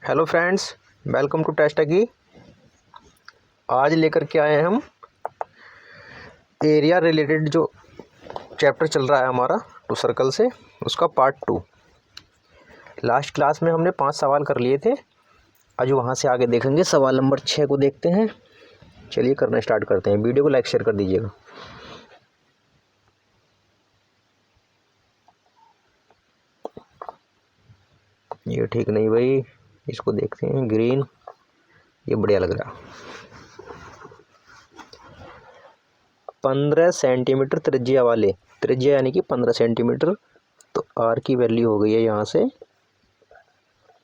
Hello friends, welcome to test की। आज लेकर के आए हैं हम एरिया रिलेटेड जो चैप्टर चल रहा है हमारा टू सर्कल से, उसका पार्ट 2। लास्ट क्लास में हमने 5 सवाल कर लिए थे। आज वहाँ से आगे देखेंगे, सवाल नंबर 6 को देखते हैं। चलिए करना स्टार्ट करते हैं। वीडियो को लाइक शेयर कर दीजिएगा। ये ठीक नहीं भाई, इसको देखते हैं। ग्रीन, ये बढ़िया लग रहा। 15 सेंटीमीटर त्रिज्या वाले, त्रिज्या यानी कि 15 सेंटीमीटर, तो आर की वैल्यू हो गई है यहाँ से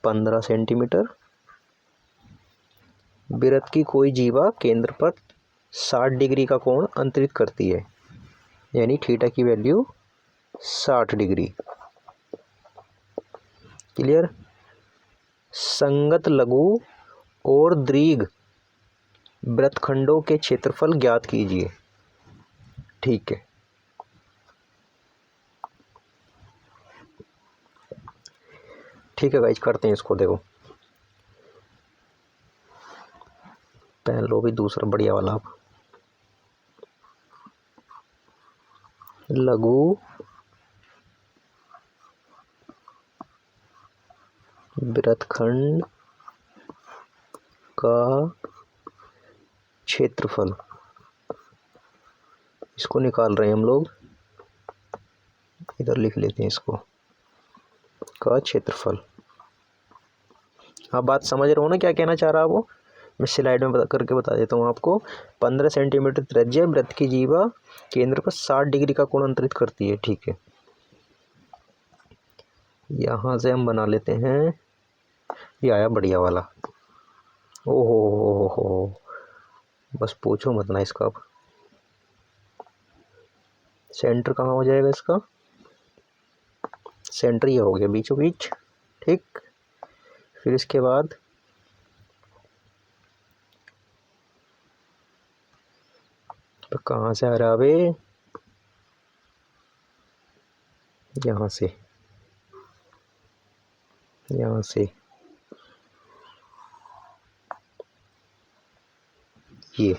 15 सेंटीमीटर। वृत्त की कोई जीवा केंद्र पर 60 डिग्री का कोण अंतरित करती है, यानी थीटा की वैल्यू 60 डिग्री। क्लियर। संगत लघु और दीर्घ वृत्तखंडों के क्षेत्रफल ज्ञात कीजिए। ठीक है, ठीक है गाइज, करते हैं इसको। देखो, पहन लो भी दूसरा बढ़िया वाला। आप लघु वृत्तखंड का क्षेत्रफल, इसको निकाल रहे हैं हम लोग। इधर लिख लेते हैं इसको, का क्षेत्रफल। आप बात समझ रहे हो ना, क्या कहना चाह रहा है वो। मैं स्लाइड में करके बता देता हूँ आपको। 15 सेंटीमीटर त्रिज्या वृत्त की जीवा केंद्र पर 60 डिग्री का कोण अंतरित करती है। ठीक है, यहाँ से हम बना लेते हैं। ये आया बढ़िया वाला। ओहो हो, बस पूछो मत ना इसका। अब सेंटर कहाँ हो जाएगा इसका? सेंटर ये हो गया बीचों बीच। ठीक, फिर इसके बाद तो कहाँ से आ रहा बे? यहाँ से, यहाँ से ये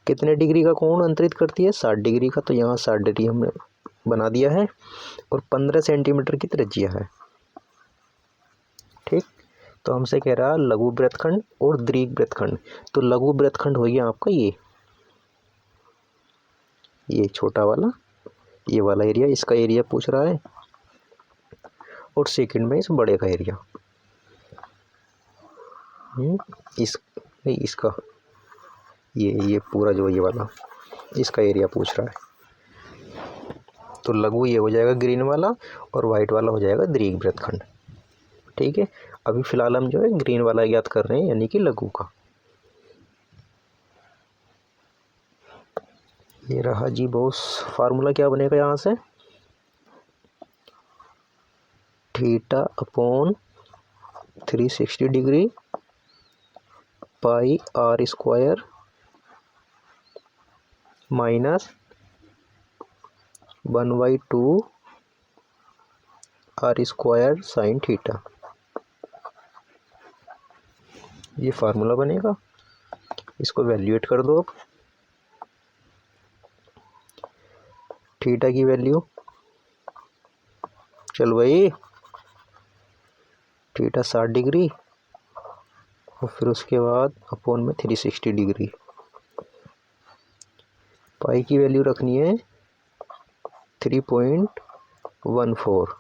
कितने डिग्री का कोण अंतरित करती है? 60 डिग्री का। तो यहाँ 60 डिग्री हमने बना दिया है, और 15 सेंटीमीटर की त्रिज्या है। ठीक, तो हमसे कह रहा लघु वृत्तखंड और दीर्घ वृत्तखंड। तो लघु वृत्तखंड हो गया आपका ये छोटा वाला, ये वाला एरिया, इसका एरिया पूछ रहा है। और सेकंड में इस बड़े का एरिया, इसका ये पूरा जो ये वाला, इसका एरिया पूछ रहा है। तो लघु ये हो जाएगा ग्रीन वाला, और वाइट वाला हो जाएगा दीर्घ वृत्तखंड। ठीक है, अभी फिलहाल हम जो है ग्रीन वाला याद कर रहे हैं, यानी कि लघु का। ये रहा जी बॉस। फार्मूला क्या बनेगा यहाँ से? Theta upon 360 degree pi r square minus 1/2 r square sine theta. ये फार्मूला बनेगा। इसको वैल्यूएट कर दो। अब थीटा की वैल्यू, चल भाई, थीटा 60 डिग्री, और फिर उसके बाद अपोन में 360 डिग्री। पाई की वैल्यू रखनी है 3.14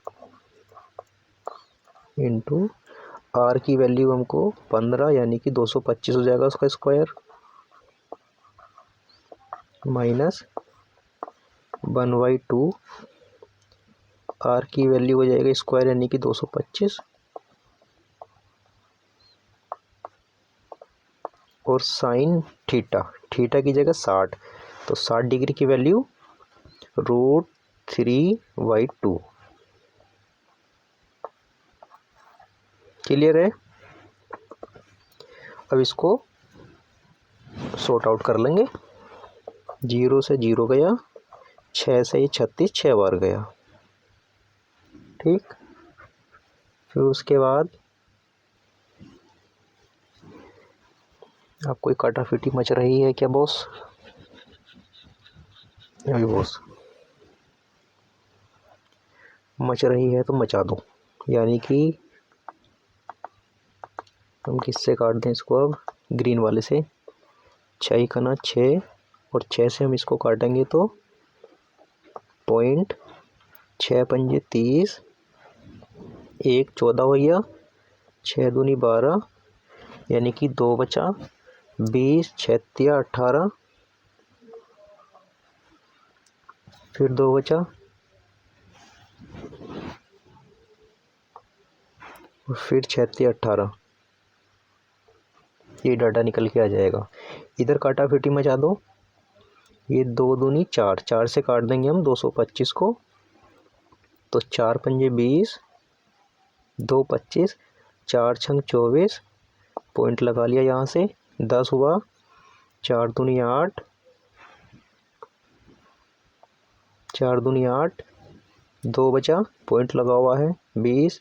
इंटू आर की वैल्यू हमको 15, यानी कि 225 हो जाएगा उसका स्क्वायर, माइनस 1/2 आर की वैल्यू हो जाएगा स्क्वायर, यानी कि 225, और साइन थीटा, थीटा की जगह 60, तो 60 डिग्री की वैल्यू √3/2। क्लियर है? अब इसको सॉर्ट आउट कर लेंगे। 0 से 0 गया, 6 से ये 36 6 बार गया। ठीक, फिर उसके बाद आप कोई काटाफिटी मच रही है क्या बॉस? अभी बॉस मच रही है तो मचा दो, यानी कि हम किससे काट दें इसको अब? ग्रीन वाले से। 6 का ना 6 और 6 से हम इसको काटेंगे तो 0.6 पंजे 30, 1 14 हो गया, 6 दूनी 12, यानी कि 2 बचा, 20 6 18, फिर 2 बचा और फिर 6 18। ये डाटा निकल के आ जाएगा। इधर काटाफिटी मचा दो, ये 2 दूनी 4, 4 से काट देंगे हम 225 को, तो 4 पंजे 20, 2 25, 4 छंग 24, पॉइंट लगा लिया यहाँ से, 10 हुआ, 4 दूनी 8, 4 दूनी 8, 2 बचा, पॉइंट लगा हुआ है 20,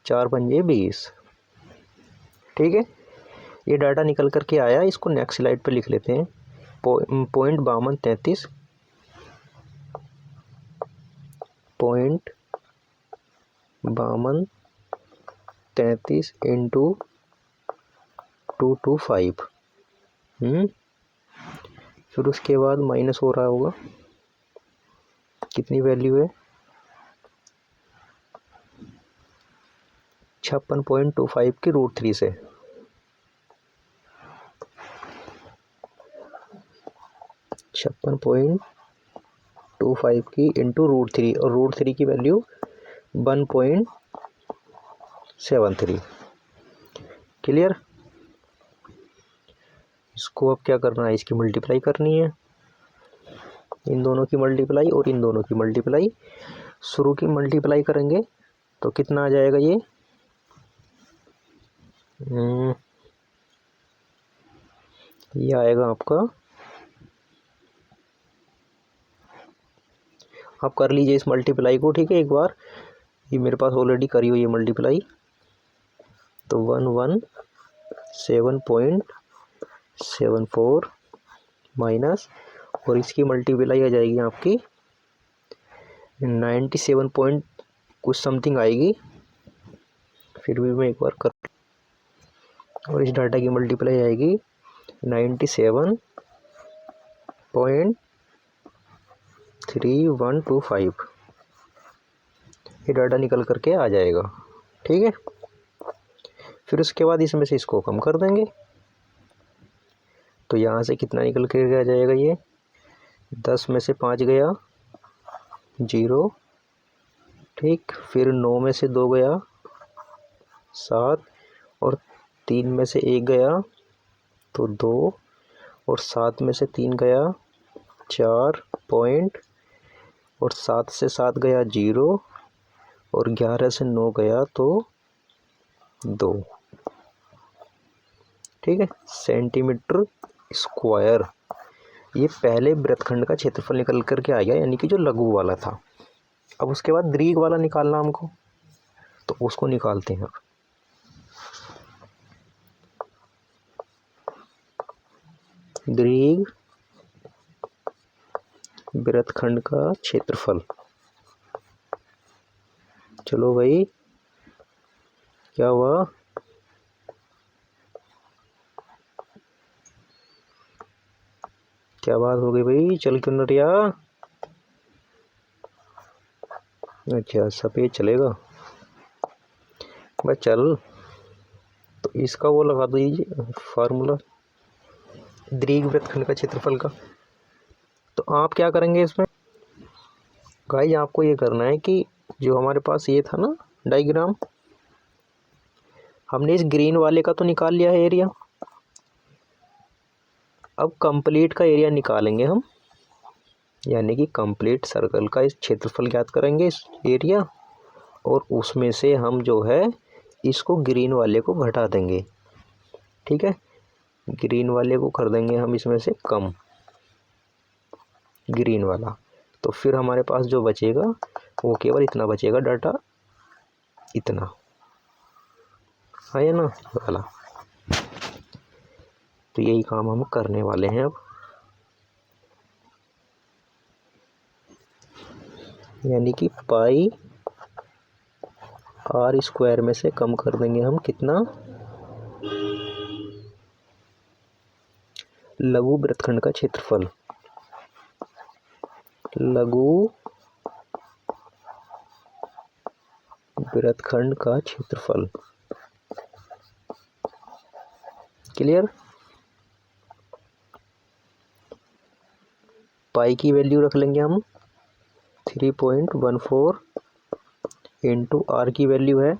4 पंजे 20। ठीक है, ये डाटा निकल कर के आया। इसको नेक्स्ट स्लाइड पे लिख लेते हैं। 0.5233 0.5233 इंटू 225। फिर उसके बाद माइनस हो रहा होगा, कितनी वैल्यू है? 56.25 की √3 से। 56.25 की इंटू √3, और √3 की वैल्यू 1.73। क्लियर? इसको अब क्या करना है? इसकी मल्टीप्लाई करनी है, इन दोनों की मल्टीप्लाई और इन दोनों की मल्टीप्लाई। शुरू की मल्टीप्लाई करेंगे तो कितना आ जाएगा? ये आएगा आपका, आप कर लीजिए इस मल्टीप्लाई को। ठीक है, एक बार ये मेरे पास ऑलरेडी करी हुई है मल्टीप्लाई, तो 117.74 माइनस, और इसकी मल्टीप्लाई आ जाएगी आपकी 97 पॉइंट कुछ समथिंग आएगी। फिर भी मैं एक बार कर, और इस डाटा की मल्टीप्लाई आएगी 97.3125। ये डाटा निकल करके आ जाएगा। ठीक है, फिर उसके बाद इसमें से इसको कम कर देंगे, तो यहाँ से कितना निकल के आ जाएगा? ये 10 में से 5 गया 0, ठीक, फिर 9 में से 2 गया 7, और 3 में से 1 गया तो 2, और 7 में से 3 गया 4 पॉइंट, और 7 से 7 गया 0, और 11 से 9 गया तो 2। ठीक है, सेंटीमीटर स्क्वायर। ये पहले वृत्तखंड का क्षेत्रफल निकल करके आ गया, यानी कि जो लघु वाला था। अब उसके बाद दीर्घ वाला निकालना हमको, तो उसको निकालते हैं। दीर्घ वृत्तखंड का क्षेत्रफल। चलो भाई, क्या हुआ? क्या बात हो गई भाई? चल क्यों न रिया? अच्छा, सफ़ेद चलेगा भाई, चल। तो इसका वो लगा दीजिए फार्मूला दीर्घ वृत्तखंड का क्षेत्रफल का। तो आप क्या करेंगे इसमें गाइस? आपको ये करना है कि जो हमारे पास ये था ना डायग्राम, हमने इस ग्रीन वाले का तो निकाल लिया है एरिया। अब कंप्लीट का एरिया निकालेंगे हम, यानी कि कंप्लीट सर्कल का इस क्षेत्रफल ज्ञात करेंगे, इस एरिया, और उसमें से हम जो है इसको ग्रीन वाले को घटा देंगे। ठीक है, ग्रीन वाले को कर देंगे हम इसमें से कम, ग्रीन वाला। तो फिर हमारे पास जो बचेगा वो केवल इतना बचेगा डाटा, इतना है ना वाला। तो यही काम हम करने वाले हैं अब, यानी कि पाई आर स्क्वायर में से कम कर देंगे हम कितना, लघु वृत्तखंड का क्षेत्रफल, लघु वृत्तखंड का क्षेत्रफल। क्लियर। पाई की वैल्यू रख लेंगे हम 3.14 इंटू आर की वैल्यू है,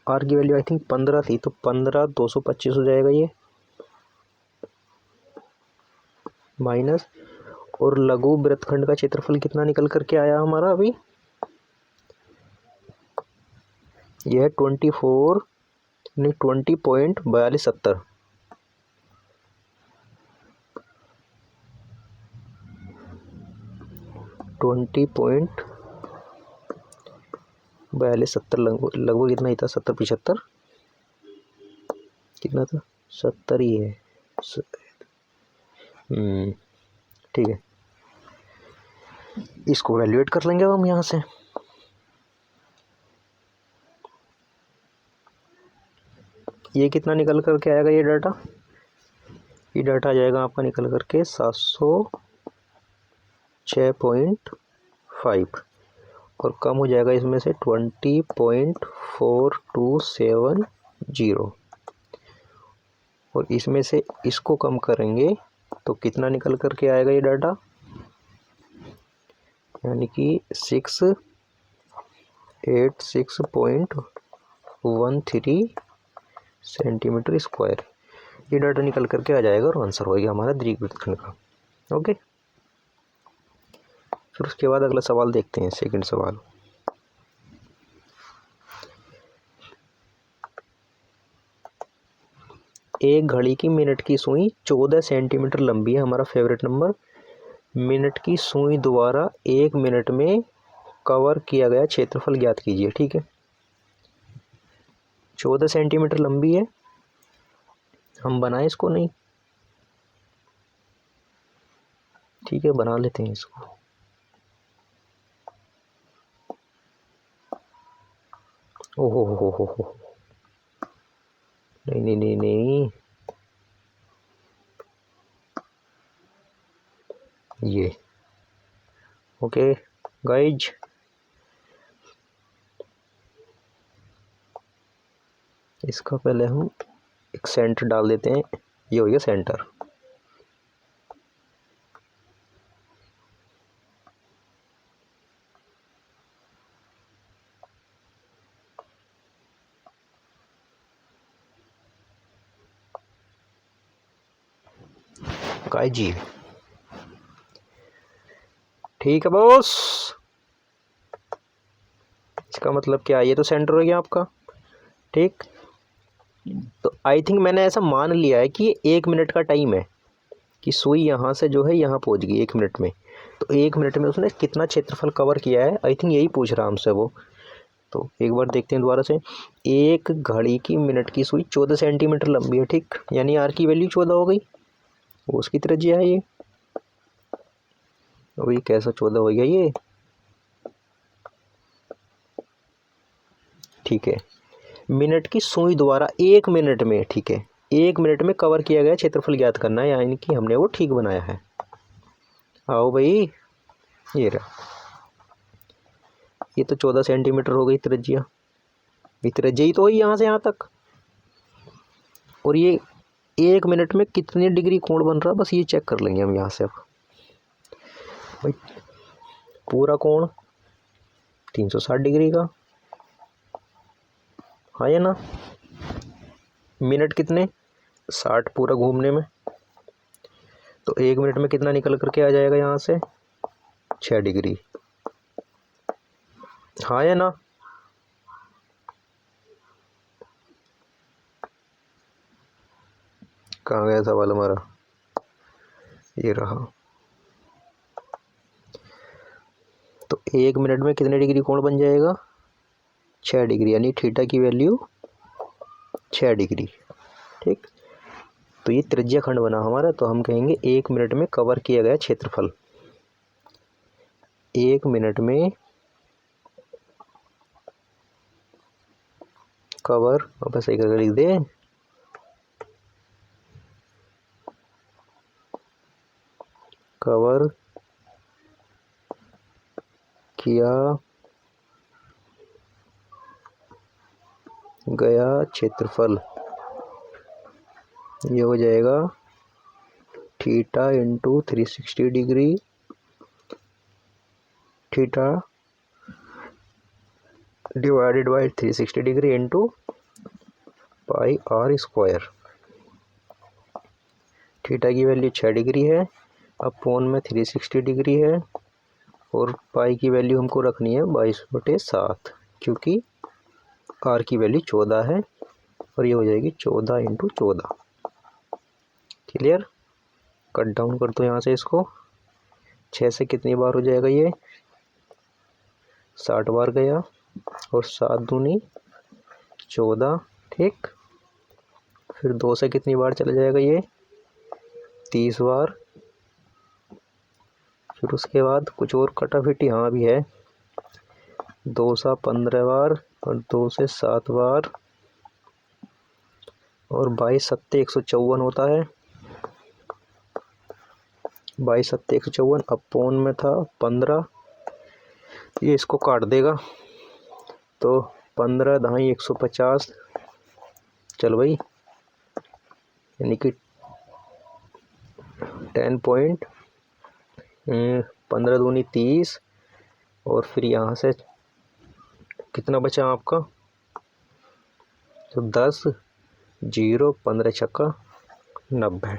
आर की वैल्यू आई थिंक 15 थी, तो 15 225 हो जाएगा ये, माइनस, और लघु वृत्तखंड का क्षेत्रफल कितना निकल करके आया हमारा अभी, यह है 20.4270, 20.4270 लगभग इतना ही था, 70-75 कितना था, 70 ही है। ठीक है, इसको वैल्यूएट कर लेंगे हम यहाँ से। ये कितना निकल करके आएगा ये डाटा आ जाएगा आपका निकल करके 706.5, और कम हो जाएगा इसमें से 20.4270, और इसमें से इसको कम करेंगे तो कितना निकल करके आएगा ये डाटा, यानी कि 686.13 सेंटीमीटर स्क्वायर, ये डाटा निकल करके आ जाएगा और आंसर होगा हमारा दीर्घ वृत्तखंड का। ओके, फिर उसके बाद अगला सवाल देखते हैं, सेकंड सवाल। एक घड़ी की मिनट की सुई 14 सेंटीमीटर लंबी है, हमारा फेवरेट नंबर। मिनट की सुई द्वारा 1 मिनट में कवर किया गया क्षेत्रफल ज्ञात कीजिए। ठीक है, 14 सेंटीमीटर लंबी है, हम बनाए इसको नहीं, ठीक है बना लेते हैं इसको। ओहो हो, नहीं नहीं नहीं नहीं, ये ओके गाइज, इसका पहले हम एक सेंटर डाल देते हैं, ये हो गया सेंटर। गाइज जी ठीक है बॉस, इसका मतलब क्या है, ये तो सेंटर हो गया आपका। ठीक, तो आई थिंक मैंने ऐसा मान लिया है कि 1 मिनट का टाइम है, कि सुई यहाँ से जो है यहाँ पहुँच गई 1 मिनट में, तो 1 मिनट में उसने कितना क्षेत्रफल कवर किया है, आई थिंक यही पूछ रहा हमसे वो। तो एक बार देखते हैं दोबारा से। एक घड़ी की मिनट की सुई 14 सेंटीमीटर लंबी है, ठीक, यानी आर की वैल्यू 14 हो गई, वो उसकी त्रिज्या है ये। और ये कैसा 14 हो गया ये, ठीक है। मिनट की सुई द्वारा 1 मिनट में, ठीक है, 1 मिनट में कवर किया गया क्षेत्रफल ज्ञात करना है, यानी कि हमने वो ठीक बनाया है। आओ भाई, ये रहा, ये तो 14 सेंटीमीटर हो गई त्रिज्या, ये त्रिज्या ही तो हुई यहाँ से यहाँ तक। और ये 1 मिनट में कितने डिग्री कोण बन रहा है, बस ये चेक कर लेंगे हम यहाँ से। अब भाई पूरा कोण 360 डिग्री का, हाँ या ना, मिनट कितने 60 पूरा घूमने में, तो 1 मिनट में कितना निकल करके आ जाएगा यहाँ से 6 डिग्री, हाँ या ना। कहाँ गया सवाल हमारा, ये रहा। तो 1 मिनट में कितने डिग्री कोण बन जाएगा? 6 डिग्री, यानी थीटा की वैल्यू 6 डिग्री। ठीक, तो ये त्रिज्या खंड बना हमारा। तो हम कहेंगे 1 मिनट में कवर किया गया क्षेत्रफल, 1 मिनट में कवर, अब सही करके लिख दे, कवर किया गया क्षेत्रफल, ये हो जाएगा theta into 360 degree, theta divided by 360 degree into pi r square. Theta की वैल्यू 6 डिग्री है, अपोन में 360 डिग्री है, और पाई की वैल्यू हमको रखनी है 22/7, क्योंकि आर की वैल्यू 14 है, और ये हो जाएगी 14 इंटू 14। क्लियर? कट डाउन कर दो यहाँ से इसको, 6 से कितनी बार हो जाएगा ये? 60 बार गया, और 7 दूनी 14। ठीक, फिर 2 से कितनी बार चला जाएगा ये? 30 बार। फिर उसके बाद कुछ और कटाफिटी यहाँ भी है, 2 से 15 बार, और 2 से 7 बार, और 22 सत्ते 154 होता है, 22 सत्ते 154, अपोन में था 15, ये इसको काट देगा, तो 15 दहाई 150, चल भाई, यानी कि 15 दूनी 30, और फिर यहाँ से कितना बचा आपका? तो 10, 0, 15 छक्का 90,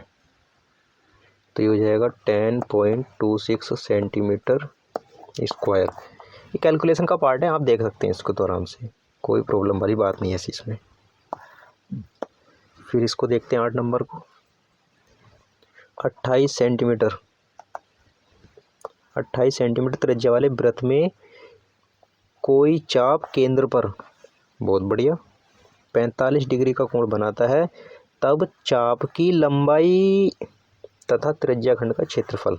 तो ये हो जाएगा 10.26 सेंटीमीटर स्क्वायर। ये कैलकुलेशन का पार्ट है, आप देख सकते हैं इसको तो आराम से, कोई प्रॉब्लम वाली बात नहीं है इसमें। फिर इसको देखते हैं 8 नंबर को, 28 सेंटीमीटर, 28 सेंटीमीटर त्रिज्या वाले वृत्त में कोई चाप केंद्र पर, बहुत बढ़िया, 45 डिग्री का कोण बनाता है, तब चाप की लंबाई तथा त्रिज्या खंड का क्षेत्रफल,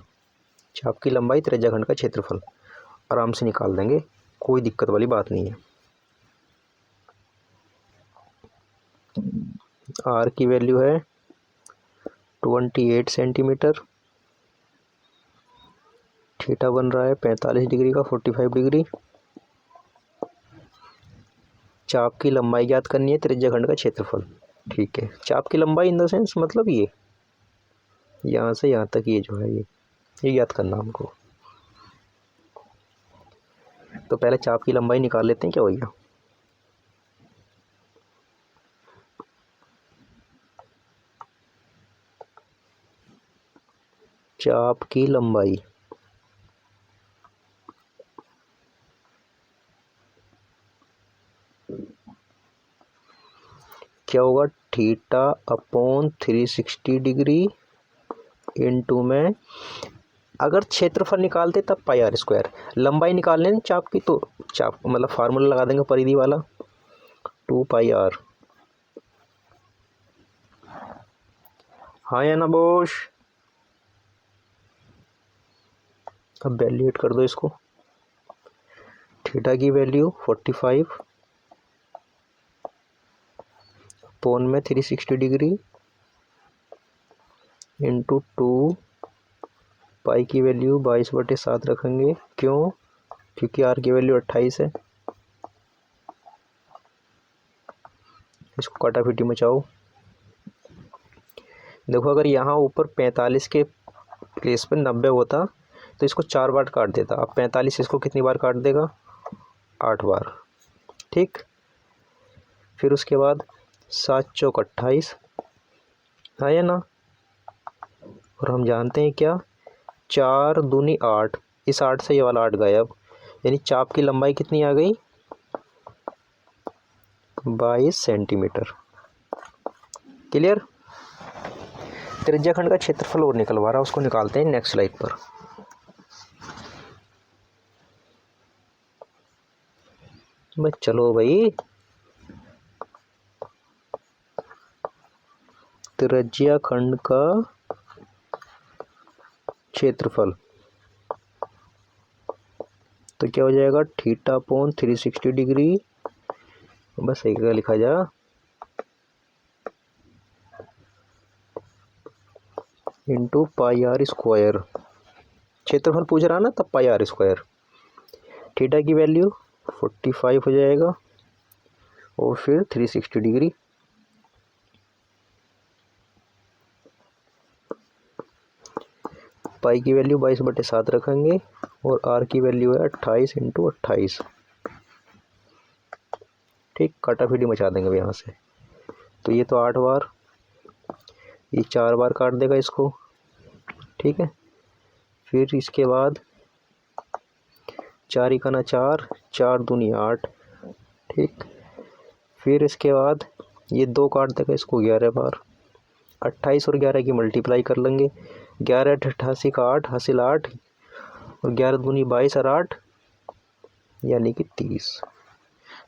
चाप की लंबाई त्रिज्या खंड का क्षेत्रफल आराम से निकाल देंगे, कोई दिक्कत वाली बात नहीं है। आर की वैल्यू है 28 सेंटीमीटर, थीटा बन रहा है 45 डिग्री का 45 डिग्री, चाप की लंबाई ज्ञात करनी है, त्रिज्या खंड का क्षेत्रफल। ठीक है, चाप की लंबाई इन द सेंस मतलब ये यहाँ से यहाँ तक, ये जो है ये याद करना हमको। तो पहले चाप की लंबाई निकाल लेते हैं क्या भैया। चाप की लंबाई क्या होगा? थीटा अपॉन 360 डिग्री इंटू में, अगर क्षेत्रफल निकालते तब पाई आर स्क्वायर, लंबाई निकाल लें चाप की, तो चाप मतलब फार्मूला लगा देंगे परिधि वाला, 2 पाई आर। हाँ या ना बोश? अब वैल्यूएट कर दो इसको, थीटा की वैल्यू 45 अपॉन में 360 डिग्री इंटू 2, पाई की वैल्यू 22/7 रखेंगे, क्यों? क्योंकि आर की वैल्यू 28 है। इसको काटाफिटी मचाओ, देखो अगर यहाँ ऊपर 45 के प्लेस पर 90 होता तो इसको 4 बार काट देता, अब 45 इसको कितनी बार काट देगा? 8 बार। ठीक, फिर उसके बाद 7 चौक 28 है या ना, और हम जानते हैं क्या, 4 दूनी 8, इस 8 से ये वाला 8 गायब, यानी चाप की लंबाई कितनी आ गई? 22 सेंटीमीटर। क्लियर? त्रिज्या खंड का क्षेत्रफल और निकलवा रहा है, उसको निकालते हैं नेक्स्ट स्लाइड पर। बस चलो भाई। त्रिज्या खंड का क्षेत्रफल तो क्या हो जाएगा, थीटा अपॉन 360 डिग्री, बस एक का लिखा जा, इंटू पाई आर स्क्वायर। क्षेत्रफल पूछ रहा ना, तब पाई आर स्क्वायर। थीटा की वैल्यू 45 हो जाएगा और फिर 360 डिग्री। पाई की वैल्यू 22/7 रखेंगे और आर की वैल्यू है 28 इंटू 28। ठीक, काटाफीटी मचा देंगे अब यहाँ से। तो ये तो 8 बार, ये 4 बार काट देगा इसको। ठीक है, फिर इसके बाद 4 इकाना 4, 4 दूनी 8। ठीक, फिर इसके बाद ये 2 काट देगा इसको 11 बार। 28 और 11 की मल्टीप्लाई कर लेंगे। 11 88 का 8 हासिल 8 और 11 दूनी 22 और 8 यानी कि 30।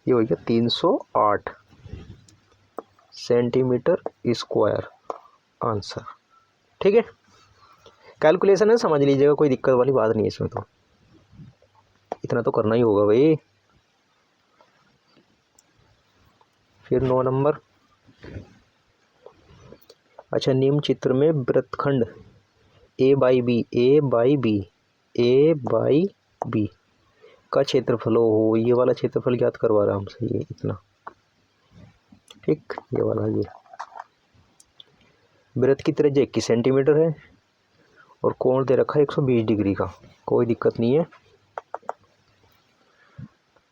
ये हो गया 308 सेंटीमीटर स्क्वायर आंसर। ठीक है, कैलकुलेशन है, समझ लीजिएगा, कोई दिक्कत वाली बात नहीं है इसमें, तो इतना तो करना ही होगा भाई। फिर 9 नंबर। अच्छा, निम्न चित्र में वृत्तखंड ए बाई बी का क्षेत्रफल हो, ये वाला क्षेत्रफल ज्ञात करवा रहा है हमसे, ये इतना। ठीक, ये वाला ये वृत्त की त्रिज्या 21 सेंटीमीटर है और कोण दे रखा है 120 डिग्री का, कोई दिक्कत नहीं है।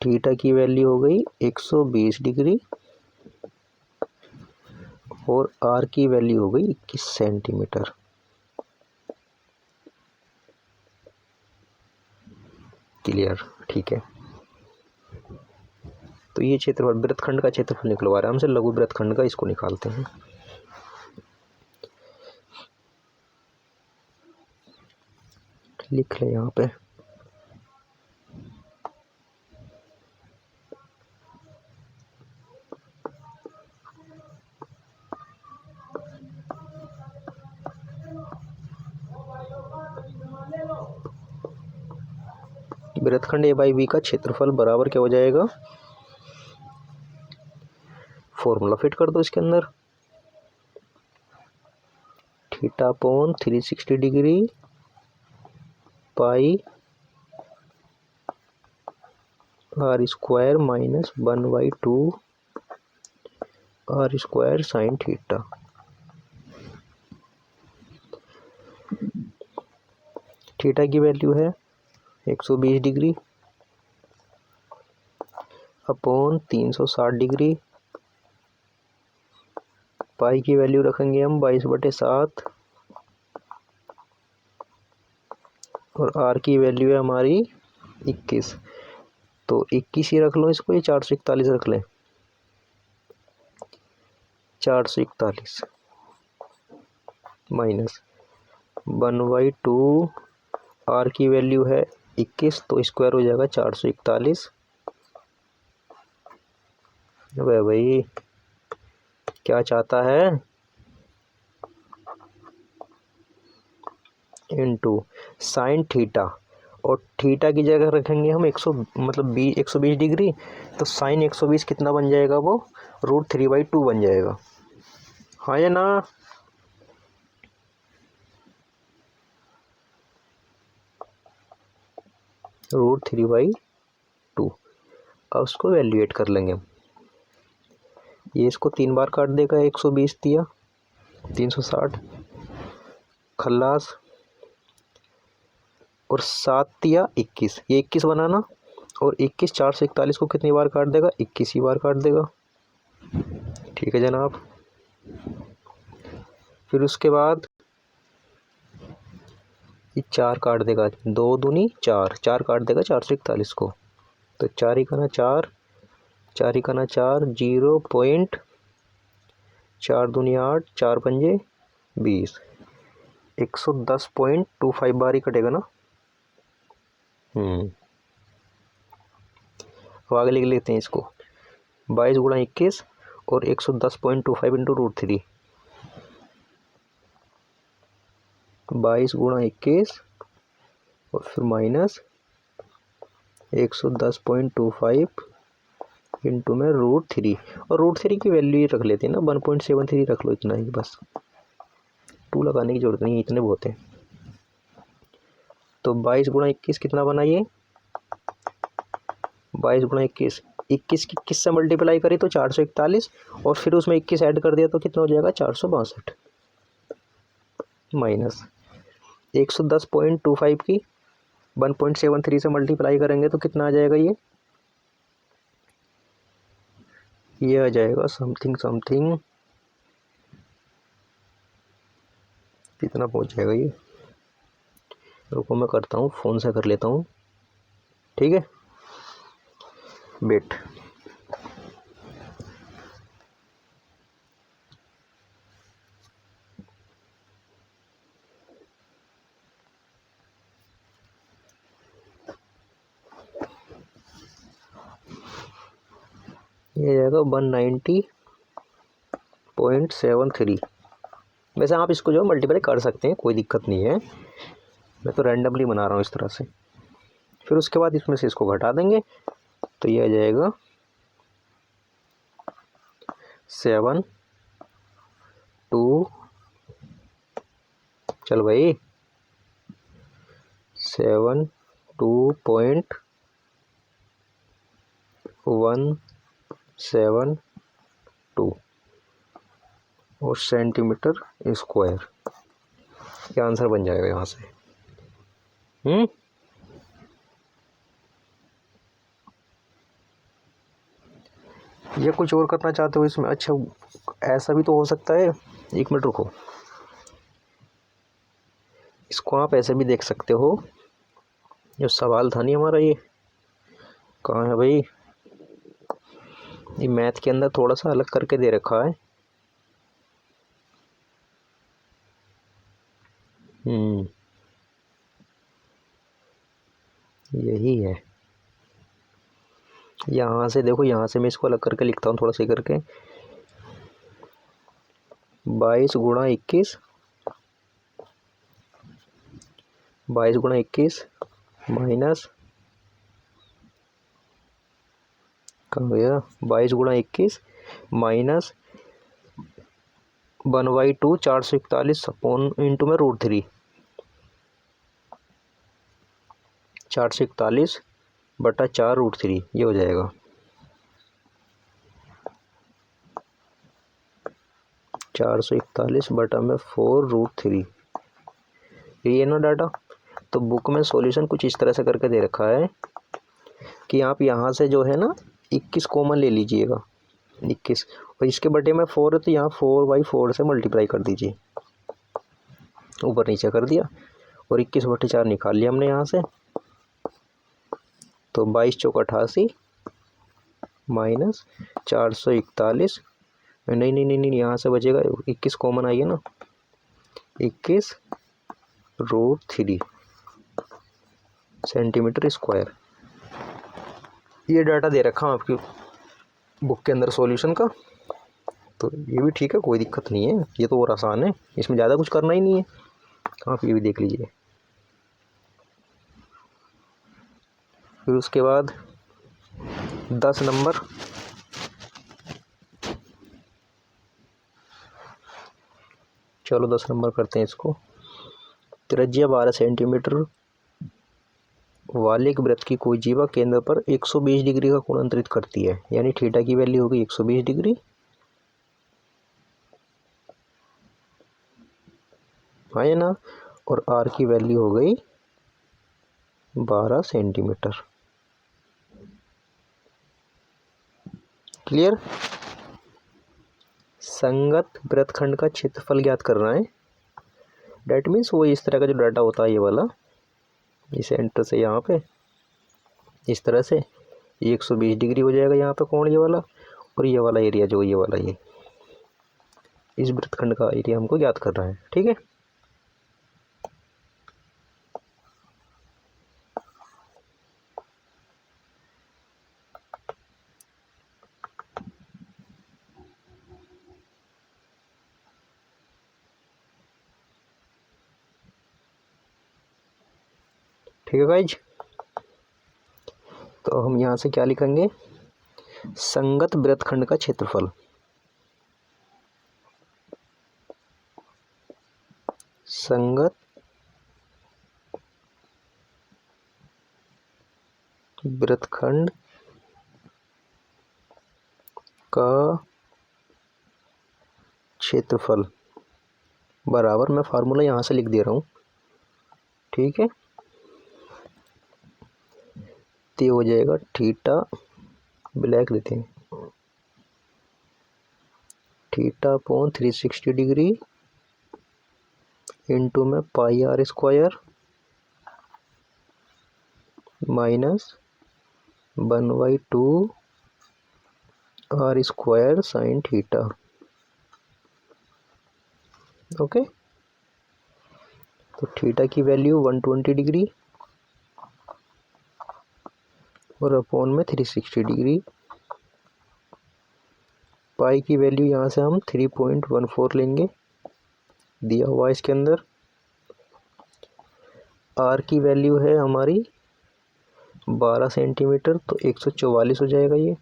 थीटा की वैल्यू हो गई 120 डिग्री और आर की वैल्यू हो गई 21 सेंटीमीटर। क्लियर, ठीक है। तो ये क्षेत्रफल वृत्तखंड का क्षेत्रफल निकलवा रहा है हमसे, लघु वृत्तखंड का इसको निकालते हैं। लिख लें यहाँ पे, वृत्तखंड ए बाई बी का क्षेत्रफल बराबर क्या हो जाएगा, फॉर्मूला फिट कर दो इसके अंदर। Theta upon 360 degree pi r square minus 1/2 r square sine theta. Theta की वैल्यू है 120 डिग्री अपॉन 360 डिग्री। पाई की वैल्यू रखेंगे हम 22/7 और आर की वैल्यू है हमारी 21। तो 21 ही रख लो इसको, ये 441 रख लें, 441 माइनस 1/2 आर की वैल्यू है 21, तो स्क्वायर हो जाएगा 441। वह भाई क्या चाहता है, इनटू साइन थीटा, और थीटा की जगह रखेंगे हम 120 डिग्री, तो साइन 120 कितना बन जाएगा, वो √3/2 बन जाएगा। हाँ या ना, √3/2। अब उसको वैल्यूएट कर लेंगे हम। ये इसको 3 बार काट देगा, 120 दिया 360 खल्लास और 7 दिया 21, ये 21 बनाना, और 21 441 को कितनी बार काट देगा, 21 ही बार काट देगा। ठीक है जनाब। फिर उसके बाद ये 4 काट देगा, 2 दूनी 4, 4 काट देगा 441 को, तो 4 इकाना 4, 4 इकाना 4, 0.4 दूनी 8, 4 पंजे 20, 110.25 बार ही कटेगा ना। अब आगे लिख लेते हैं इसको, 22 गुणा 21 और 110.25 इंटू √3। 22 गुणा 21 और फिर माइनस 110.25 इंटू में √3, और √3 की वैल्यू रख लेते हैं ना, 1.73 रख लो, इतना ही बस, 2 लगाने की जरूरत नहीं, इतने बहुत है। तो 22 गुणा 21 कितना बना ये, 22 गुणा 21, 21 की किस से मल्टीप्लाई करी तो 441, और फिर उसमें 21 ऐड कर दिया तो कितना हो जाएगा 462, माइनस 110.25 की 1.73 से मल्टीप्लाई करेंगे तो कितना आ जाएगा, ये आ जाएगा समथिंग कितना पहुंच जाएगा ये, रुको मैं करता हूँ, फ़ोन से कर लेता हूँ, ठीक है, वेट। ये जाएगा 190.73। वैसे आप इसको जो मल्टीप्लाई कर सकते हैं, कोई दिक्कत नहीं है, मैं तो रैंडमली बना रहा हूँ इस तरह से। फिर उसके बाद इसमें से इसको घटा देंगे तो ये आ जाएगा 7 2, चल भाई 72.172 और सेंटीमीटर स्क्वायर, ये आंसर बन जाएगा यहाँ से। ये कुछ और करना चाहते हो इसमें, अच्छा ऐसा भी तो हो सकता है, 1 मिनट रुको, इसको आप ऐसे भी देख सकते हो, जो सवाल था नहीं हमारा, ये कहाँ है भाई, ये मैथ के अंदर थोड़ा सा अलग करके दे रखा है। यही है, यहाँ से देखो, यहाँ से मैं इसको अलग करके लिखता हूँ थोड़ा सा करके, 22 गुणा 21, 22 गुणा 21 माइनस, कहाँ गया, 22 गुणा 21 माइनस 1/2 441 अपॉन इंटू में √3, 441/4 √3, ये हो जाएगा 441/4 √3, ये ना डाटा। तो बुक में सॉल्यूशन कुछ इस तरह से करके दे रखा है कि आप यहाँ से जो है ना 21 कॉमन ले लीजिएगा, 21, और इसके बटे में 4 है तो यहाँ 4/4 से मल्टीप्लाई कर दीजिए, ऊपर नीचे कर दिया, और 21/4 निकाल लिया हमने यहाँ से, तो 22 चौक 88 माइनस 441, नहीं नहीं नहीं नहीं, यहाँ से बचेगा 21 कॉमन आई है ना, 21 √3 सेंटीमीटर स्क्वायर। ये डाटा दे रखा हूँ आपकी बुक के अंदर सॉल्यूशन का, तो ये भी ठीक है, कोई दिक्कत नहीं है, ये तो और आसान है, इसमें ज़्यादा कुछ करना ही नहीं है, आप ये भी देख लीजिए। फिर उसके बाद 10 नंबर, चलो 10 नंबर करते हैं इसको। त्रिज्या 12 सेंटीमीटर वाले एक वृत्त की कोई जीवा केंद्र पर 120 डिग्री का कोण अंतरित करती है, यानी थीटा की वैल्यू होगी 120 डिग्री, है ना, और आर की वैल्यू हो गई 12 सेंटीमीटर। क्लियर। संगत वृत्तखंड का क्षेत्रफल ज्ञात करना है, डेट मीन्स वो इस तरह का जो डाटा होता है, ये वाला, इस सेंटर से यहाँ पे इस तरह से 120 डिग्री हो जाएगा यहाँ पे कोण, ये वाला, और ये वाला एरिया जो ये वाला, ये इस वृत्तखंड का एरिया हमको ज्ञात करना है, ठीक है। ठीक है गाइज। तो हम यहाँ से क्या लिखेंगे, संगत वृत्तखंड का क्षेत्रफल, संगत वृत्तखंड का क्षेत्रफल बराबर, मैं फार्मूला यहाँ से लिख दे रहा हूँ, ठीक है। तो हो जाएगा थीटा, ब्लैक देते हैं, थीटा अपॉन 360 डिग्री इंटू में pi r square minus 1/2 r square sine theta. Okay, तो थीटा की वैल्यू 120 डिग्री और अपॉन में 360 डिग्री, पाई की वैल्यू यहाँ से हम 3.14 लेंगे, दिया हुआ इसके अंदर। आर की वैल्यू है हमारी 12 सेंटीमीटर, तो 144 हो जाएगा ये,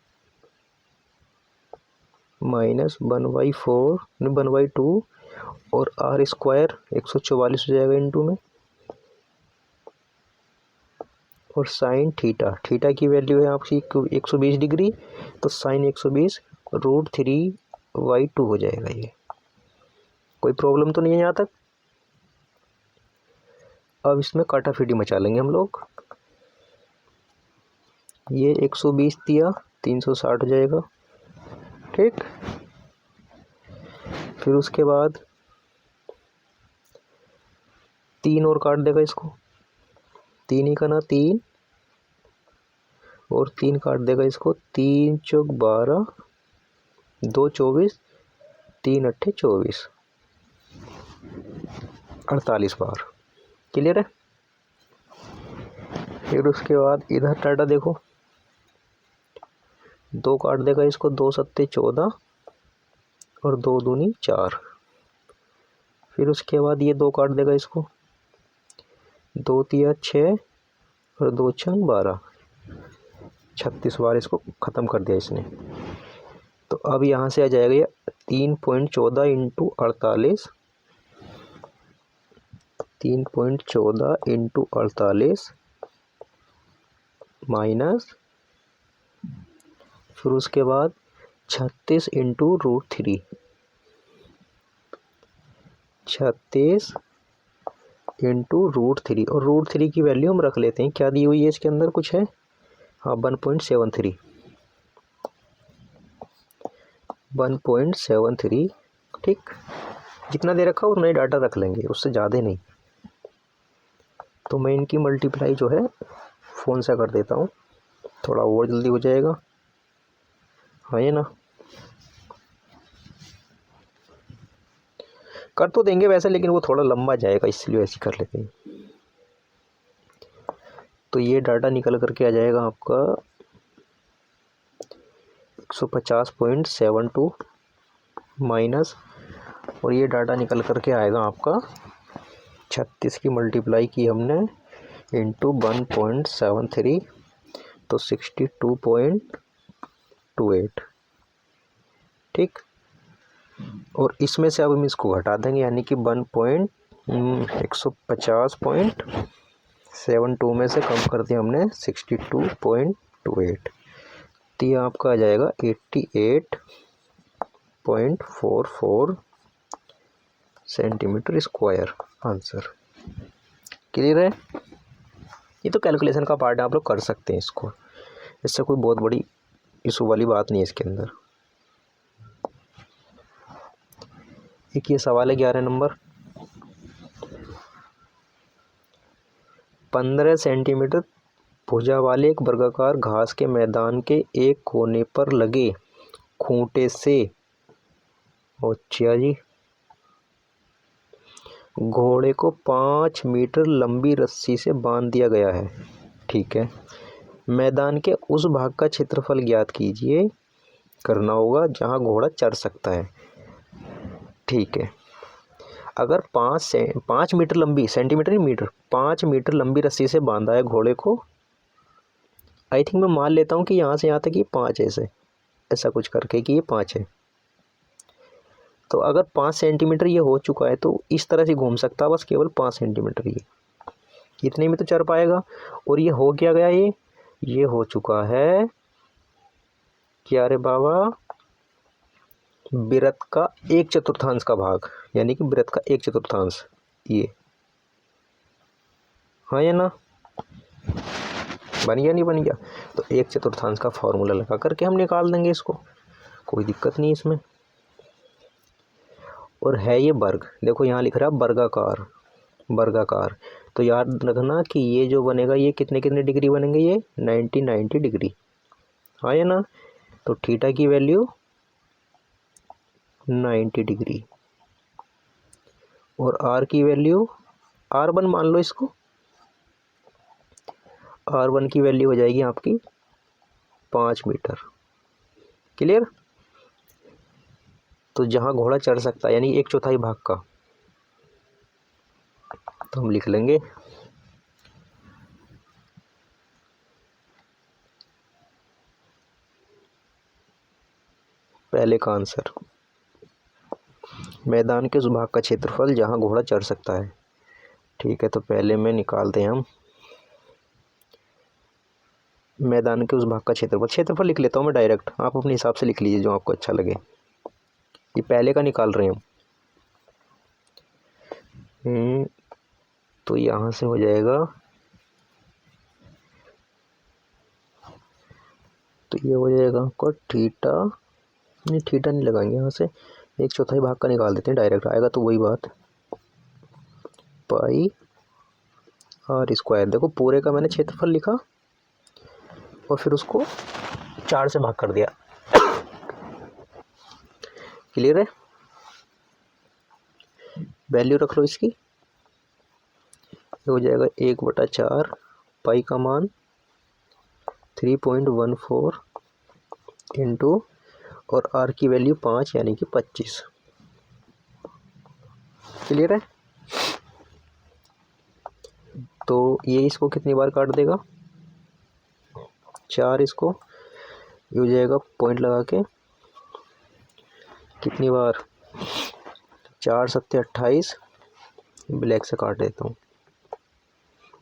माइनस 1/2 और आर स्क्वायर 144 हो जाएगा इंटू में, और साइन थीटा, थीटा की वैल्यू है आपकी 120 डिग्री, तो साइन 120 √3/2 हो जाएगा ये। कोई प्रॉब्लम तो नहीं है यहाँ तक। अब इसमें काटाफीटी मचा लेंगे हम लोग, ये 120 दिया 360 हो जाएगा, ठीक। फिर उसके बाद 3 और काट देगा इसको, 3 ही करना 3 और 3 काट देगा इसको, 3 चौक 12, 2 24, 3 अट्ठे 24, 48 बार। क्लियर है। फिर उसके बाद इधर टाटा देखो, 2 काट देगा इसको, 2 सत्ते 14 और 2 दूनी 4। फिर उसके बाद ये 2 काट देगा इसको, 2 तिया 6 और 2 छंग 12, 36 बार इसको ख़त्म कर दिया इसने। तो अब यहाँ से आ जाएगा ये 3.14 इंटू 48, 3.14 इंटू 48 माइनस, फिर उसके बाद 36 इंटू √3, 36 इंटू √3, और √3 की वैल्यू हम रख लेते हैं, क्या दी हुई है इसके अंदर, कुछ है, हाँ 1.73, 1.73, ठीक। जितना दे रखा उतना ही डाटा रख लेंगे, उससे ज़्यादा नहीं। तो मैं इनकी मल्टीप्लाई जो है फ़ोन से कर देता हूँ, थोड़ा और जल्दी हो जाएगा, हाँ ये ना कर तो देंगे वैसे, लेकिन वो थोड़ा लंबा जाएगा, इसलिए ऐसे कर लेते हैं। तो ये डाटा निकल करके आ जाएगा आपका 150.72 माइनस, और ये डाटा निकल करके आएगा आपका 36 की मल्टीप्लाई की हमने इंटू 1.73, तो 62.28, ठीक। और इसमें से अब हम इसको घटा देंगे, यानी कि 150.72 में से कम कर दिया हमने 62.28, तो ये आपका आ जाएगा 88.44 सेंटीमीटर स्क्वायर आंसर। क्लियर है। ये तो कैलकुलेशन का पार्ट है, आप लोग कर सकते हैं इसको, इससे कोई बहुत बड़ी इशू वाली बात नहीं है इसके अंदर। एक ये सवाल है 11 नंबर, 15 सेंटीमीटर भुजा वाले एक वर्गाकार घास के मैदान के एक कोने पर लगे खूंटे से, अच्छा जी, घोड़े को 5 मीटर लंबी रस्सी से बांध दिया गया है, ठीक है। मैदान के उस भाग का क्षेत्रफल ज्ञात कीजिए, करना होगा जहां घोड़ा चढ़ सकता है, ठीक है। अगर 5 मीटर लंबी, सेंटीमीटर नहीं मीटर, 5 मीटर लंबी रस्सी से बांधा है घोड़े को, आई थिंक मैं मान लेता हूँ कि यहाँ से यहाँ तक ये 5 है, ऐसा कुछ करके कि ये 5 है। तो अगर 5 सेंटीमीटर ये हो चुका है तो इस तरह से घूम सकता है, बस केवल 5 सेंटीमीटर ये इतने में तो चढ़ पाएगा। और ये हो क्या गया, ये हो चुका है क्या रे बाबा, वृत्त का 1/4 का भाग, यानी कि वृत्त का 1/4 ये, हाँ या ना, बन गया नहीं बन गया। तो 1/4 का फॉर्मूला लगा करके हम निकाल देंगे इसको, कोई दिक्कत नहीं इसमें। और है ये वर्ग, देखो यहाँ लिख रहा है वर्गाकार, वर्गाकार। तो याद रखना कि ये जो बनेगा ये कितने कितने डिग्री बनेंगे, ये 90 डिग्री, हाँ या ना। तो थीटा की वैल्यू 90 डिग्री और आर की वैल्यू R1 मान लो इसको, R1 की वैल्यू हो जाएगी आपकी 5 मीटर। क्लियर। तो जहाँ घोड़ा चढ़ सकता है यानी 1/4 भाग का, तो हम लिख लेंगे पहले का आंसर, मैदान के उस भाग का क्षेत्रफल जहाँ घोड़ा चढ़ सकता है। ठीक है, तो पहले में निकालते हैं हम मैदान के उस भाग का क्षेत्रफल। क्षेत्रफल लिख लेता हूँ मैं डायरेक्ट, आप अपने हिसाब से लिख लीजिए जो आपको अच्छा लगे। ये पहले का निकाल रहे हैं हम। तो यहाँ से हो जाएगा, तो ये हो जाएगा आपका थीटा, नहीं थीटा नहीं लगाएंगे, यहाँ से 1/4 भाग का निकाल देते हैं, डायरेक्ट आएगा तो वही बात, पाई R²। देखो पूरे का मैंने क्षेत्रफल लिखा और फिर उसको 4 से भाग कर दिया। क्लियर है। वैल्यू रख लो इसकी, ये हो जाएगा 1/4, पाई का मान 3.14 इंटू, और R की वैल्यू 5 यानी कि 25। क्लियर है। तो ये इसको कितनी बार काट देगा, 4, इसको ये हो जाएगा पॉइंट लगा के कितनी बार, 4 7 28, ब्लैक से काट देता हूँ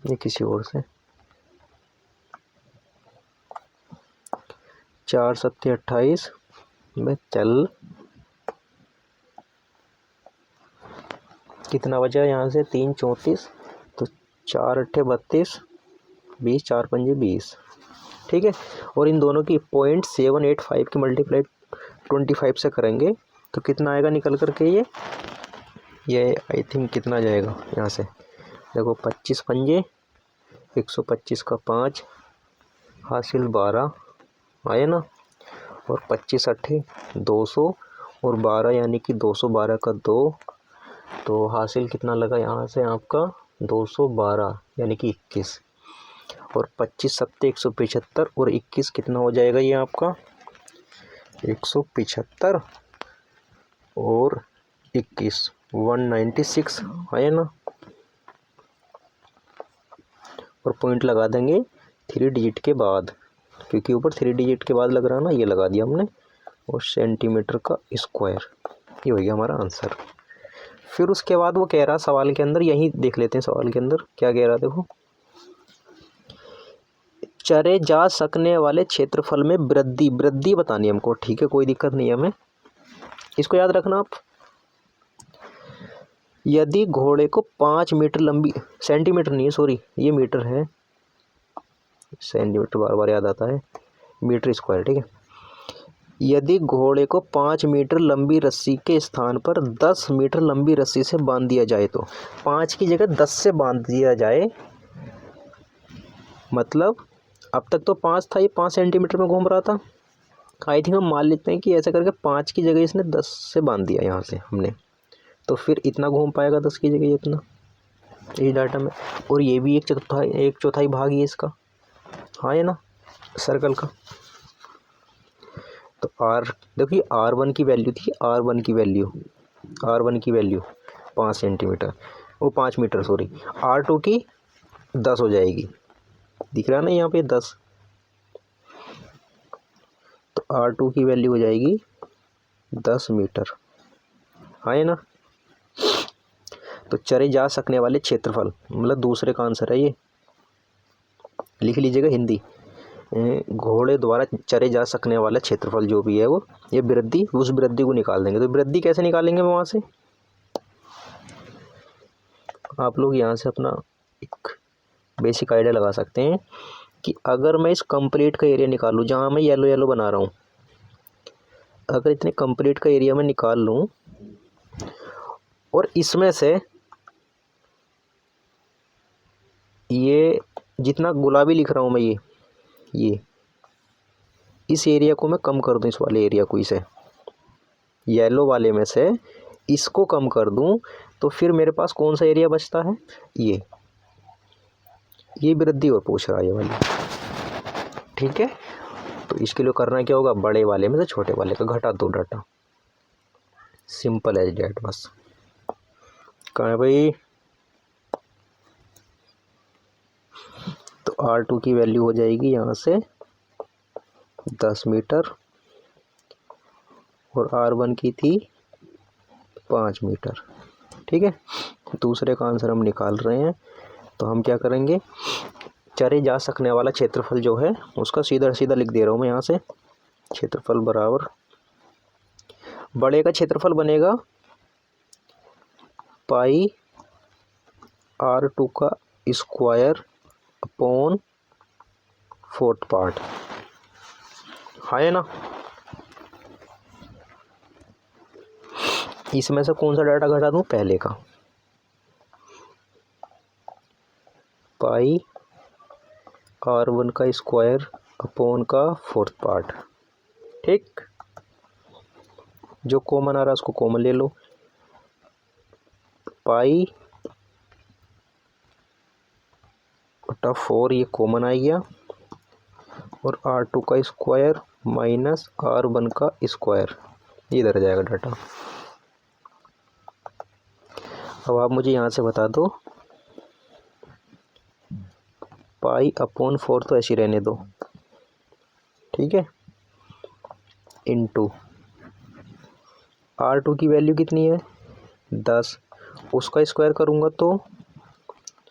ये किसी और से, 4 7 28 में चल कितना बचा यहाँ से, 3 34, तो 4 8 32, 20 4 5 20। ठीक है। और इन दोनों की 0.785 की मल्टीप्लाई 25 से करेंगे तो कितना आएगा निकल करके, ये आई थिंक कितना जाएगा यहाँ से, देखो 25 पंजे 125 का 5 हासिल 12 आए ना, और 25 अट्ठे 200 और 12 यानी कि 212 का 2, तो हासिल कितना लगा यहाँ से आपका 212 यानी कि 21, और 25 सत्ते 175 और 21 कितना हो जाएगा ये आपका 175 और 21 196 है ना। और पॉइंट लगा देंगे 3 डिजिट के बाद, क्योंकि ऊपर 3 डिजिट के बाद लग रहा है ना, ये लगा दिया हमने, और सेंटीमीटर का स्क्वायर, ये हो गया हमारा आंसर। फिर उसके बाद वो कह रहा सवाल के अंदर, यही देख लेते हैं सवाल के अंदर क्या कह रहा, देखो चरे जा सकने वाले क्षेत्रफल में वृद्धि, वृद्धि बतानी हमको। ठीक है, कोई दिक्कत नहीं है हमें, इसको याद रखना आप। यदि घोड़े को 5 मीटर लंबी, सेंटीमीटर नहीं है सॉरी, ये मीटर है, सेंटीमीटर बार बार याद आता है, मीटर स्क्वायर। ठीक है, यदि घोड़े को 5 मीटर लंबी रस्सी के स्थान पर 10 मीटर लंबी रस्सी से बांध दिया जाए, तो 5 की जगह 10 से बांध दिया जाए, मतलब अब तक तो 5 था, ये 5 सेंटीमीटर में घूम रहा था, आई थिंक हम मान लेते हैं कि ऐसा करके 5 की जगह इसने 10 से बांध दिया यहाँ से हमने, तो फिर इतना घूम पाएगा 10 की जगह इतना, इस डाटा में। और ये भी 1/4 भाग ही है इसका, हाँ है ना, सर्कल का। तो R देखिए R1 की वैल्यू थी, R1 की वैल्यू 5 सेंटीमीटर, वो 5 मीटर सॉरी। R2 की 10 हो जाएगी, दिख रहा है ना यहाँ पे 10, तो R2 की वैल्यू हो जाएगी 10 मीटर, है ना। तो चरे जा सकने वाले क्षेत्रफल, मतलब दूसरे का आंसर है ये, लिख लीजिएगा हिंदी। घोड़े द्वारा चरे जा सकने वाला क्षेत्रफल जो भी है वो, ये वृद्धि, उस वृद्धि को निकाल देंगे। तो वृद्धि कैसे निकालेंगे वहाँ से, आप लोग यहाँ से अपना एक बेसिक आइडिया लगा सकते हैं कि अगर मैं इस कंप्लीट का एरिया निकालूँ, जहाँ मैं येलो येलो बना रहा हूँ, अगर इतने कंप्लीट का एरिया मैं निकाल लूँ और इसमें से ये जितना गुलाबी लिख रहा हूँ मैं, ये इस एरिया को मैं कम कर दूँ, इस वाले एरिया को, इसे येलो वाले में से इसको कम कर दूँ, तो फिर मेरे पास कौन सा एरिया बचता है, ये वृद्धि और पूछ रहा है ये वाली, ठीक है। तो इसके लिए करना क्या होगा, बड़े वाले में से छोटे वाले का घटा दो डाटा, सिंपल एज डैट, बस। कहाँ है भाई, तो R2 की वैल्यू हो जाएगी यहाँ से 10 मीटर और R1 की थी 5 मीटर, ठीक है। दूसरे का आंसर हम निकाल रहे हैं, तो हम क्या करेंगे, चरे जा सकने वाला क्षेत्रफल जो है उसका सीधा सीधा लिख दे रहा हूँ मैं यहाँ से, क्षेत्रफल बराबर, बड़े का क्षेत्रफल बनेगा पाई R2 का स्क्वायर अपॉन 4th पार्ट, है ना। इसमें से कौन सा डाटा घटा दूँ, पहले का, पाई R1 का स्क्वायर अपॉन का 4th पार्ट, ठीक। जो कॉमन आ रहा है उसको कॉमन ले लो, पाई बटा 4 ये कॉमन आ गया, और R2 का स्क्वायर माइनस R1 का स्क्वायर, इधर जाएगा डाटा। अब आप मुझे यहाँ से बता दो, पाई अपॉन 4 तो ऐसे रहने दो, ठीक है, इनटू R2 की वैल्यू कितनी है 10, उसका स्क्वायर करूँगा तो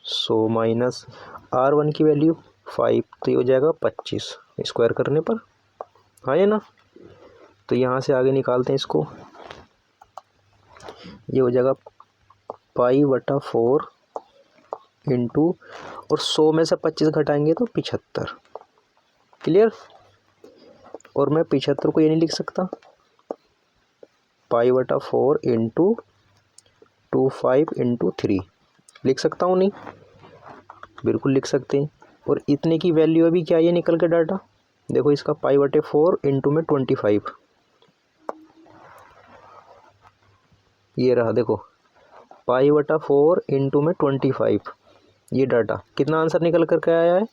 100 माइनस R1 की वैल्यू 5, तो ये हो जाएगा 25 स्क्वायर करने पर, है ना। तो यहाँ से आगे निकालते हैं इसको, ये हो जाएगा पाई बटा 4 इंटू, और 100 में से 25 घटाएंगे तो 75, क्लियर। और मैं 75 को ये नहीं लिख सकता, पाई बटा 4 इंटू 25 इंटू 3 लिख सकता हूँ, नहीं, बिल्कुल लिख सकते हैं। और इतने की वैल्यू अभी क्या, ये निकल के डाटा देखो, इसका पाई बटे 4 इंटू में 25, ये रहा देखो, पाई बटा 4 इंटू में 25, ये डाटा कितना आंसर निकल करके आया है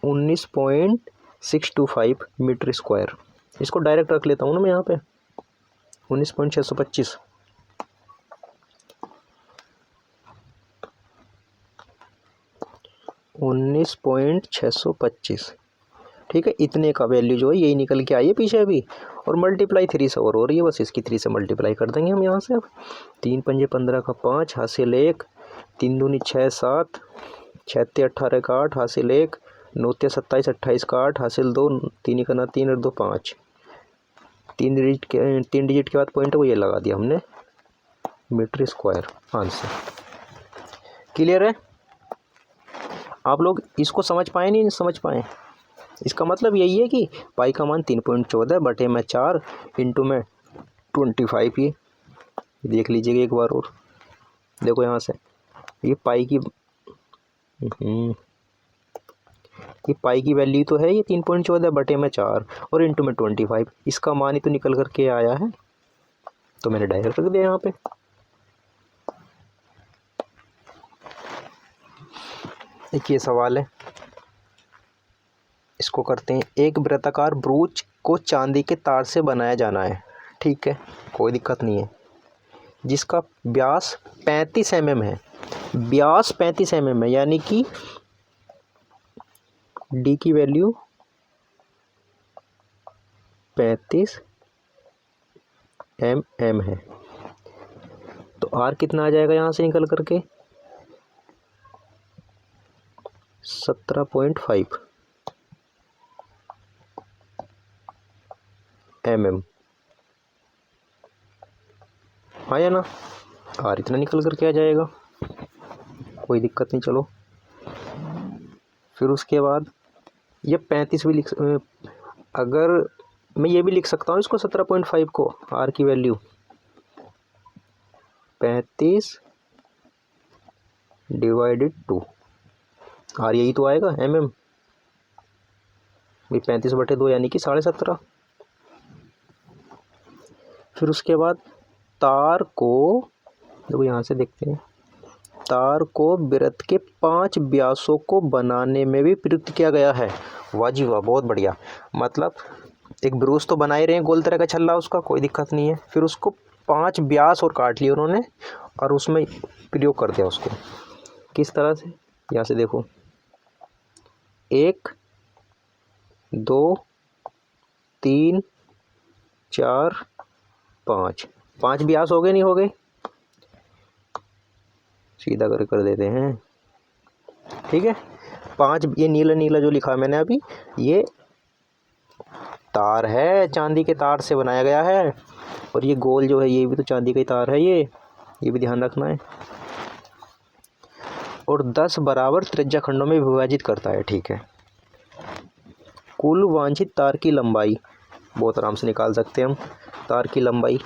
19.625 मीटर स्क्वायर। इसको डायरेक्ट रख लेता हूँ ना मैं यहाँ पे, 19.625, ठीक है। इतने का वैल्यू जो है यही निकल के आई है पीछे अभी, और मल्टीप्लाई 3 से और हो रही है, बस इसकी 3 से मल्टीप्लाई कर देंगे हम यहाँ से। अब 3 पंजे 15 का 5 हासिल 1, 3 दूनी 6 7, 6 ते 18 का 8 हासिल 1, 9 ते 27 28 का 8 हासिल 2, 3 का 3 और 2 5, 3 डिजिट के बाद पॉइंट है वो ये लगा दिया हमने, मीटर स्क्वायर आंसर। क्लियर है, आप लोग इसको समझ पाए नहीं समझ पाए, इसका मतलब यही है कि पाई का मान 3.14 बटे में 4 इंटू में 25, ये देख लीजिएगा एक बार और, देखो यहाँ से ये पाई की वैल्यू तो है ये 3.14 बटे में 4 और इंटू में 25, इसका मान ही तो निकल करके आया है, तो मैंने डायरेक्ट रख दिया यहाँ पे। एक ये सवाल है, इसको करते हैं। एक वृत्ताकार ब्रूच को चांदी के तार से बनाया जाना है, ठीक है, कोई दिक्कत नहीं है। जिसका व्यास 35 mm है, व्यास 35 mm है, यानी कि डी की वैल्यू 35 mm है। तो आर कितना आ जाएगा यहाँ से निकल करके 17.5 mm, हाँ या ना। आर इतना निकल करके आ जाएगा, कोई दिक्कत नहीं। चलो फिर उसके बाद ये 35 भी अगर मैं ये भी लिख सकता हूँ इसको 17.5 को, आर की वैल्यू 35 डिवाइडेड 2, आर यही तो आएगा mm, भाई 35/2 यानी कि 17.5। फिर उसके बाद तार को, देखो यहाँ से देखते हैं, तार को वृत्त के 5 व्यासों को बनाने में भी प्रयुक्त किया गया है। वाह जी वाह, बहुत बढ़िया। मतलब एक ब्रूस तो बना ही रहे हैं, गोल तरह का छल्ला, उसका कोई दिक्कत नहीं है। फिर उसको 5 व्यास और काट लिए उन्होंने और उसमें प्रयोग कर दिया उसको। किस तरह से, यहाँ से देखो 1 2 3 4 5, 5 व्यास हो गए, नहीं हो गए, सीधा कर देते हैं, ठीक है। 5, ये नीला नीला जो लिखा है मैंने अभी, ये तार है, चांदी के तार से बनाया गया है। और ये गोल जो है ये भी तो चांदी का ही तार है, ये भी ध्यान रखना है। और 10 बराबर त्रिज्या खंडों में विभाजित करता है, ठीक है। कुल वांछित तार की लंबाई बहुत आराम से निकाल सकते हैं हम। तार की लंबाई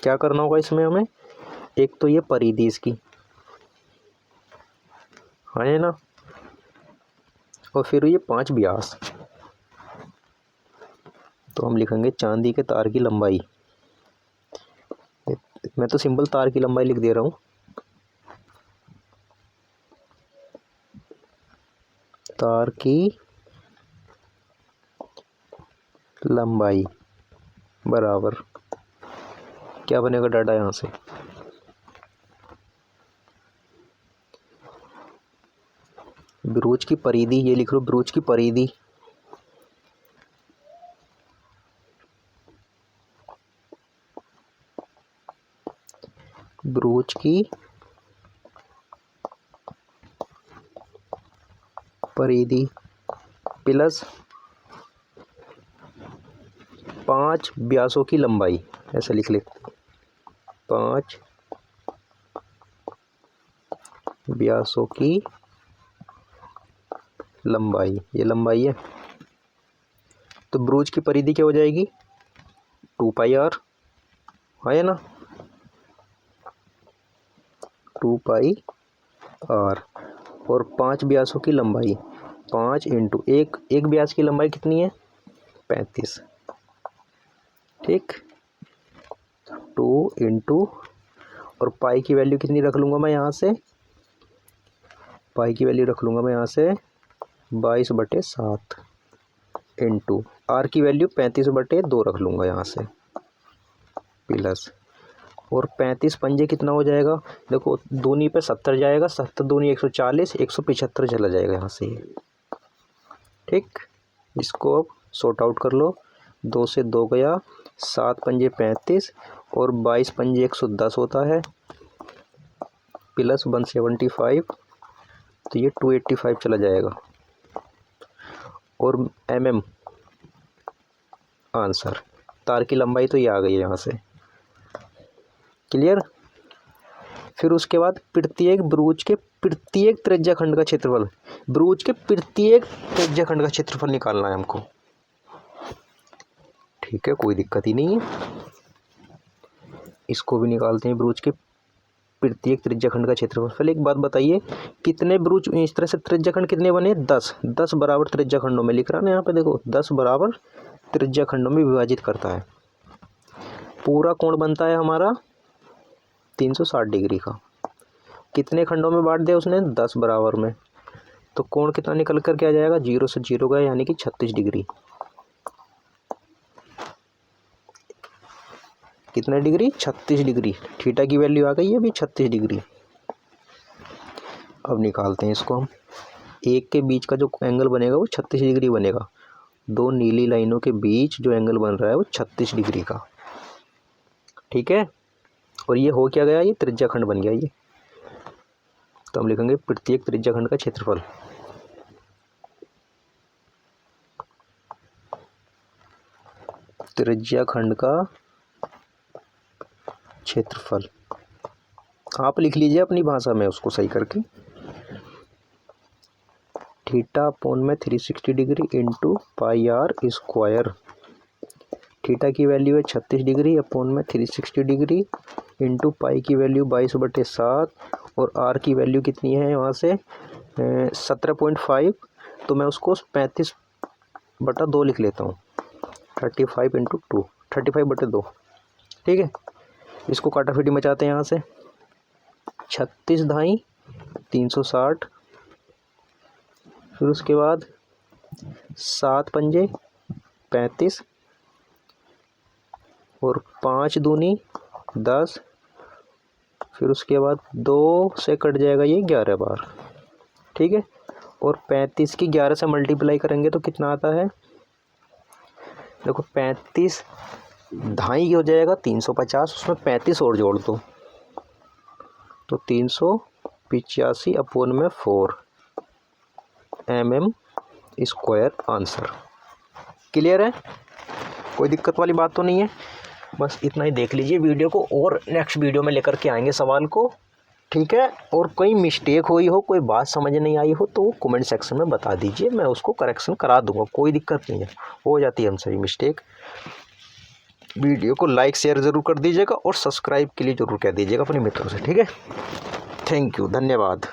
क्या करना होगा इसमें हमें, एक तो ये परिधि इसकी है ना, और फिर ये 5 व्यास। तो हम लिखेंगे चांदी के तार की लंबाई, मैं तो सिंपल तार की लंबाई लिख दे रहा हूँ। तार की लंबाई बराबर क्या बनेगा डाटा यहाँ से, ब्रोच की परिधि, ये लिख लो ब्रोच की परिधि, ब्रोच की परिधि प्लस 5 व्यासों की लंबाई, ऐसा लिख ले, 5 व्यासों की लंबाई, ये लंबाई है। तो ब्रोच की परिधि क्या हो जाएगी 2πr, है ना, 2πr। और 5 व्यासों की लंबाई, 5 इंटू एक व्यास की लंबाई कितनी है 35, ठीक, 2 इंटू, और पाई की वैल्यू कितनी रख लूँगा मैं यहाँ से, पाई की वैल्यू रख लूँगा मैं यहाँ से 22/7 इंटू आर की वैल्यू 35/2 रख लूँगा यहाँ से, प्लस, और 35 पंजे कितना हो जाएगा, देखो दूनी पे 70 जाएगा, 70 दूनी 140, 175 चला जाएगा यहाँ से, ठीक। इसको अब सॉर्ट आउट कर लो, 2 से 2 गया, 7 पंजे 35 और 22 पंजे 110 होता है, प्लस 175, तो ये 285 चला जाएगा। और mm आंसर, तार की लंबाई तो ये आ गई है यहाँ से, क्लियर। फिर उसके बाद प्रत्येक ब्रोच के प्रत्येक त्रिज्या खंड का क्षेत्रफल, ब्रोच के प्रत्येक त्रिज्या खंड का क्षेत्रफल निकालना है हमको, ठीक है, कोई दिक्कत ही नहीं है। इसको भी निकालते हैं, ब्रोच के प्रत्येक त्रिज्या खंड का क्षेत्रफल। पहले एक बात बताइए, कितने ब्रोच इस तरह से त्रिज्या खंड कितने बने, 10 बराबर त्रिज्या खंडों में लिख रहा है ना यहाँ पे, देखो 10 बराबर त्रिज्या खंडों में विभाजित करता है। पूरा कोण बनता है हमारा 360 डिग्री का, कितने खंडों में बांट दिया उसने 10 बराबर में, तो कोण कितना निकल कर के आ जाएगा, 0 से 0 गया यानी कि 36 डिग्री। कितना डिग्री, 36 डिग्री। थीटा की वैल्यू आ गई है अभी 36 डिग्री। अब निकालते हैं इसको हम। एक के बीच का जो एंगल बनेगा वो 36 डिग्री बनेगा। दो नीली लाइनों के बीच जो एंगल बन रहा है वो 36 डिग्री का, ठीक है। और ये हो क्या गया, ये त्रिज्याखंड बन गया ये। तो हम लिखेंगे प्रत्येक त्रिज्याखंड का क्षेत्रफल। त्रिज्याखंड का क्षेत्रफल आप लिख लीजिए अपनी भाषा में उसको सही करके। थीटा अपोन में 360 degree into pi r square. Theta की वैल्यू है 36 डिग्री अपोन में 360 डिग्री इंटू पाई की वैल्यू 22/7 और आर की वैल्यू कितनी है वहाँ से 17.5। तो मैं उसको 35/2 लिख लेता हूँ। 35 इंटू 2, 35/2, ठीक है। इसको काटाफिटी मचाते हैं यहाँ से। 36 धाई 360, फिर उसके बाद 7 पंजे 35 और 5 दूनी 10, फिर उसके बाद 2 से कट जाएगा ये 11 बार, ठीक है। और 35 की 11 से मल्टीप्लाई करेंगे तो कितना आता है, देखो 35 धाई हो जाएगा 350, उसमें 35 और जोड़ दो तो 385 अपोन में 4 mm स्क्वायर आंसर। क्लियर है, कोई दिक्कत वाली बात तो नहीं है। बस इतना ही देख लीजिए वीडियो को, और नेक्स्ट वीडियो में लेकर के आएंगे सवाल को, ठीक है। और कोई मिस्टेक हुई हो, कोई बात समझ नहीं आई हो तो वो कमेंट सेक्शन में बता दीजिए, मैं उसको करेक्शन करा दूंगा, कोई दिक्कत नहीं है, हो जाती है हमसे भी मिस्टेक। वीडियो को लाइक शेयर ज़रूर कर दीजिएगा और सब्सक्राइब के लिए ज़रूर कह दीजिएगा अपने मित्रों से, ठीक है। थैंक यू, धन्यवाद।